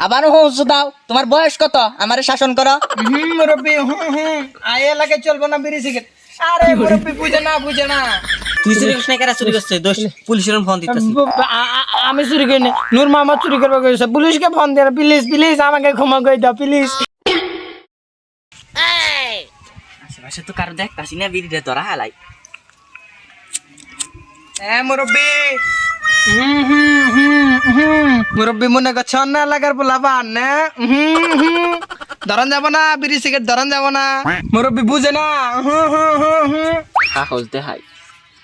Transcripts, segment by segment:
আবারও হুঁস দাও। তোমার বয়স কত? আমারে শাসন করো। মুরব্বি আয় এলাকায় চলবো না বিড়ি সিগারেট। আরে মুরব্বি বুঝে না তুই চুরি করছিস না, কারা চুরি করছে? দোষ পুলিশের ফোন দিতেছি। আমি চুরি করি না, নূর মোহাম্মদ চুরি করবো করেছে। পুলিশকে ফোন দিয়ে প্লিজ প্লিজ আমাকে ক্ষমা করে দাও প্লিজ। আশেপাশে তো কারো দেখতাছি না, বিড়িটা ধরা হালাই। হ্যাঁ মুরব্বি মুরব্বি মনে করছে অন্য এলাকার পোলাপান না। ধরন যাব না, বিড়ি সিগারেট ধরন যাব না। মুরব্বি বুঝে না। কাগজ দেখাই,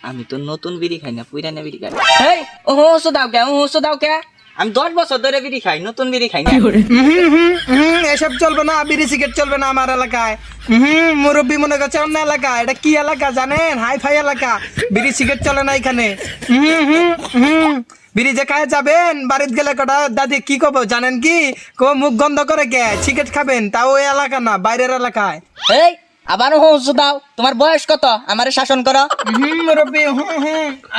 আমি তো নতুন বিড়ি খাই না, পুরানা বিড়ি খাই। এই ও হুঁস দাও কে? হুঁস দাও কে? আমি 10 বছর ধরে বিড়ি খাই, নতুন বিড়ি খাই না। এসব চলবে না, বিড়ি সিগারেট চলবে না আমার এলাকায়। মুরব্বি মনে করছে অন্য এলাকা। এটা কি এলাকা জানেন? হাই ফাই এলাকা। বিড়ি সিগারেট চলে না এখানে। বিড়ি যে খায় যাবেন, বাড়িতে গেলে কটা দাদি কি কব জানেন কি? মুখ গন্ধ করে কে সিগারেট খাবেন, তাও ওই এলাকা না, বাইরের এলাকায়। এই আবারও হুঁস দাও। তোমার বয়স কত? আমারে শাসন করো। মুরব্বি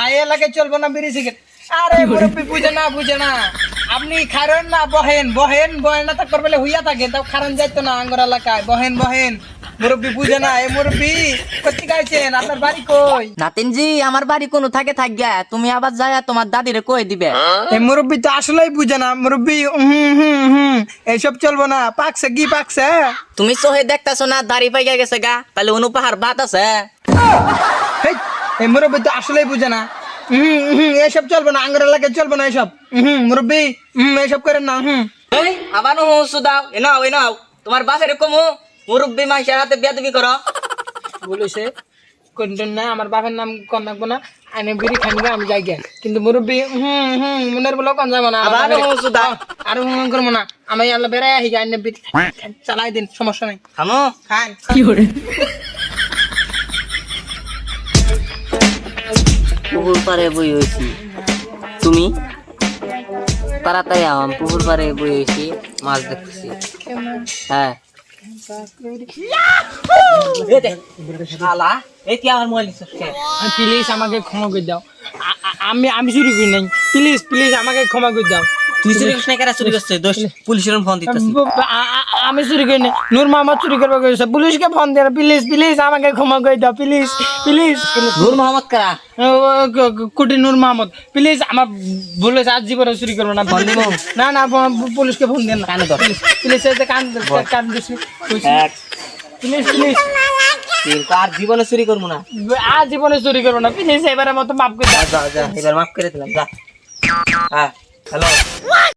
আয় এলাকায় চলবো না বিড়ি সিগারেট। আরে মুরব্বি বুঝে না। আপনি খারেন না, বহেন না তো করবেলে হইয়া থাকে, তাও খারান যাইতো না আঙ্গর এলাকায়। বহেন মুরব্বি বুঝে না। এ মুরব্বি কোথেকে গাইছেন? আপনার বাড়ি কই? নাতিনজি, আমার বাড়ি কোনো থাকে থাকবে, তুমি আবার যায় তোমার দাদিরে কই দিবে। এই মুরব্বি তো আসলেই বুঝে না। মুরব্বি এইসব চলবো না। পাকছে কি পাকছে? তুমি চোহে দেখতেছো না দাড়ি পাইয়া গেছে গা, তাহলে অনুপাহার ভাত আছে। হেই, এই মুরব্বি তো আসলেই বুঝে না। এসব চলবে না, আঙ্গর এলাকায় চলবে না এসব। মুরব্বি এসব করেন না। এই আবারও হুঁস দাও। এ নাও তোমার বাপের কমু মুরব্বি মাইশের হাতে বেয়াদবি করো। বলেছে কোনটা না, আমার বাপের নাম কন রাখবো না। আইনে বিড়ি খানবে আমি যাই গে, কিন্তু মুরব্বি মনের বলো কন যাবো না। আবারও হুঁস দাও। আর করবো না। আমি আল্লাহ বেড়াই আহি যাই, আইনে বিড়ি চালাই দিন, সমস্যা নাই। থামো। খান পুকুর পাড়ে বই হয়েছি, তুমি তাড়াতাড়ি আম। পুকুর পাড়ে বই হয়েছি, মাছ দেখতেছি। হ্যাঁ শালা, এই কি আমার মোবাইল নিছিস কে? প্লিজ আমাকে ক্ষমা করে দাও। আমি চুরি করি নাই। প্লিজ আমাকে ক্ষমা করে দাও। তুই চুরি করছিস না, কারা চুরি করছে? দোষ পুলিশের ফোন দিতেছি। আমি চুরি করি না, নূর মোহাম্মদ চুরি করবো করেছে। পুলিশকে ফোন দিয়ে প্লিজ আমাকে ক্ষমা করে দাও প্লিজ। নূর মোহাম্মদ কারা? কোটি নূর মোহাম্মদ। প্লিজ আমার ভুল হয়েছে, আজ জীবনে চুরি করবো না। ফোন দিব না পুলিশকে ফোন দেন না। কানে ধর। প্লিজ কান দিছি। প্লিজ আর জীবনে চুরি করবো না। আজ জীবনে চুরি করবো না। প্লিজ এবারের মতো মাফ করে দাও। যা এবার মাফ করে দিলাম, যা। হ্যাঁ হ্যালো।